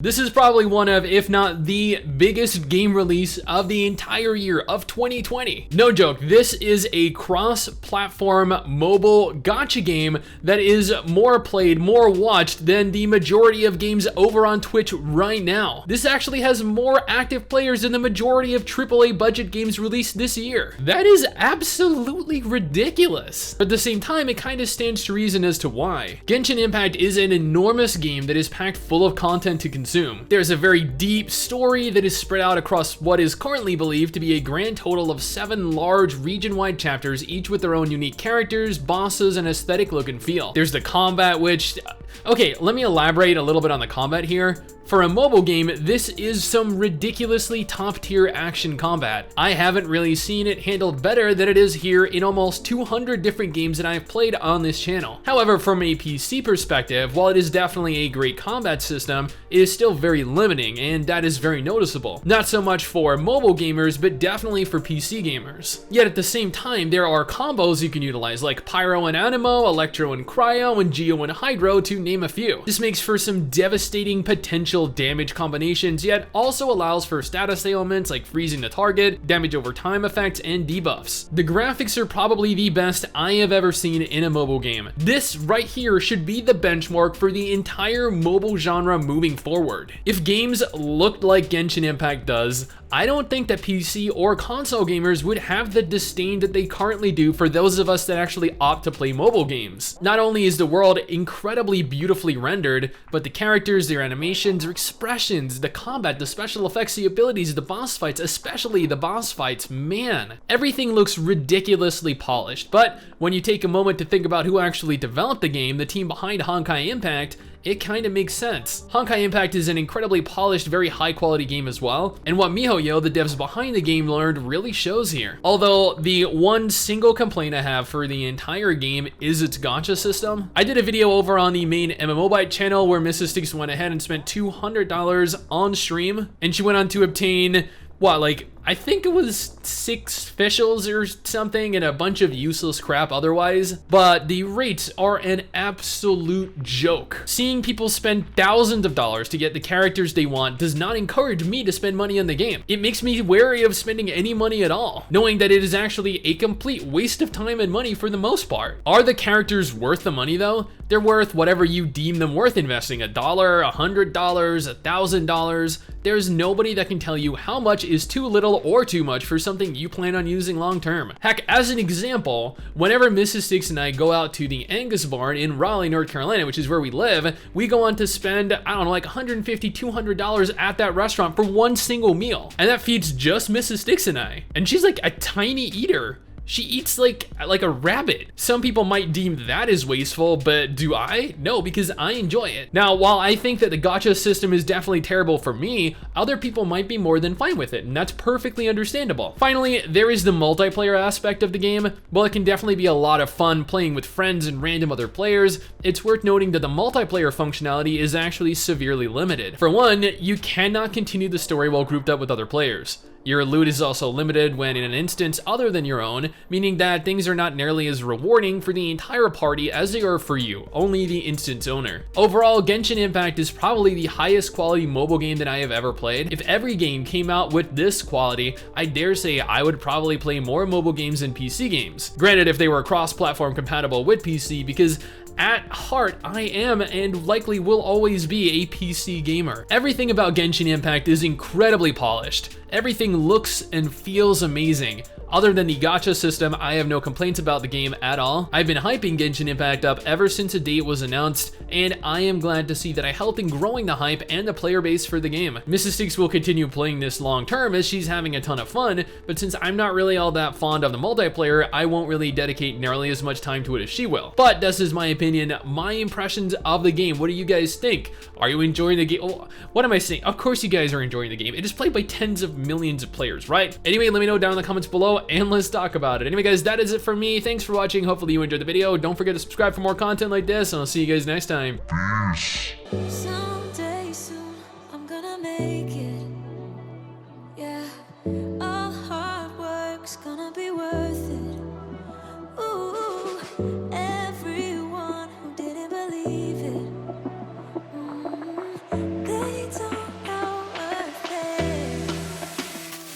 This is probably one of, if not the biggest game release of the entire year of 2020. No joke, this is a cross-platform mobile gacha game that is more played, more watched than the majority of games over on Twitch right now. This actually has more active players than the majority of AAA budget games released this year. That is absolutely ridiculous. But at the same time, it kind of stands to reason as to why. Genshin Impact is an enormous game that is packed full of content to consume. There's a very deep story that is spread out across what is currently believed to be a grand total of 7 large region-wide chapters, each with their own unique characters, bosses, and aesthetic look and feel. There's the combat, which... Okay, let me elaborate a little bit on the combat here. For a mobile game, this is some ridiculously top-tier action combat. I haven't really seen it handled better than it is here in almost 200 different games that I've played on this channel. However, from a PC perspective, while it is definitely a great combat system, it is still very limiting, and that is very noticeable. Not so much for mobile gamers, but definitely for PC gamers. Yet at the same time, there are combos you can utilize, like Pyro and Animo, Electro and Cryo, and Geo and Hydro, to name a few. This makes for some devastating potential damage combinations, yet also allows for status ailments like freezing the target, damage over time effects, and debuffs. The graphics are probably the best I have ever seen in a mobile game. This right here should be the benchmark for the entire mobile genre moving forward. If games looked like Genshin Impact does, I don't think that PC or console gamers would have the disdain that they currently do for those of us that actually opt to play mobile games. Not only is the world incredibly beautifully rendered, but the characters, their animations, their expressions, the combat, the special effects, the abilities, the boss fights, especially the boss fights, man. Everything looks ridiculously polished, but when you take a moment to think about who actually developed the game, the team behind Honkai Impact, it kind of makes sense. Honkai Impact is an incredibly polished, very high quality game as well, and what MiHoYo, the devs behind the game, learned really shows here. Although the one single complaint I have for the entire game is its gacha system. I did a video over on the main MMObyte channel where Mrs. Sticks went ahead and spent $200 on stream, and she went on to obtain, what, like, I think it was 6 officials or something and a bunch of useless crap otherwise, but the rates are an absolute joke. Seeing people spend thousands of dollars to get the characters they want does not encourage me to spend money on the game. It makes me wary of spending any money at all, knowing that it is actually a complete waste of time and money for the most part. Are the characters worth the money though? They're worth whatever you deem them worth investing, $1, $100, $1,000. There's nobody that can tell you how much is too little or too much for something you plan on using long term. Heck, as an example, whenever Mrs. Sticks and I go out to the Angus Barn in Raleigh, North Carolina, which is where we live, we go on to spend, I don't know, like $150, $200 at that restaurant for one single meal. And that feeds just Mrs. Sticks and I. And she's like a tiny eater. She eats like a rabbit. Some people might deem that as wasteful, but do I? No, because I enjoy it. Now, while I think that the gacha system is definitely terrible for me, other people might be more than fine with it, and that's perfectly understandable. Finally, there is the multiplayer aspect of the game. While it can definitely be a lot of fun playing with friends and random other players, it's worth noting that the multiplayer functionality is actually severely limited. For one, you cannot continue the story while grouped up with other players. Your loot is also limited when in an instance other than your own, meaning that things are not nearly as rewarding for the entire party as they are for you, only the instance owner. Overall, Genshin Impact is probably the highest quality mobile game that I have ever played. If every game came out with this quality, I dare say I would probably play more mobile games than PC games. Granted, if they were cross-platform compatible with PC, because at heart, I am and likely will always be a PC gamer. Everything about Genshin Impact is incredibly polished. Everything looks and feels amazing. Other than the gacha system, I have no complaints about the game at all. I've been hyping Genshin Impact up ever since the date was announced, and I am glad to see that I helped in growing the hype and the player base for the game. Mrs. Sticks will continue playing this long term as she's having a ton of fun, but since I'm not really all that fond of the multiplayer, I won't really dedicate nearly as much time to it as she will. But this is my opinion, my impressions of the game. What do you guys think? Are you enjoying the game? Oh, what am I saying? Of course you guys are enjoying the game. It is played by tens of millions of players, right? Anyway, let me know down in the comments below and let's talk about it. Anyway guys, that is it for me. Thanks for watching. Hopefully you enjoyed the video. Don't forget to subscribe for more content like this, and I'll see you guys next time. Someday soon, I'm gonna make it.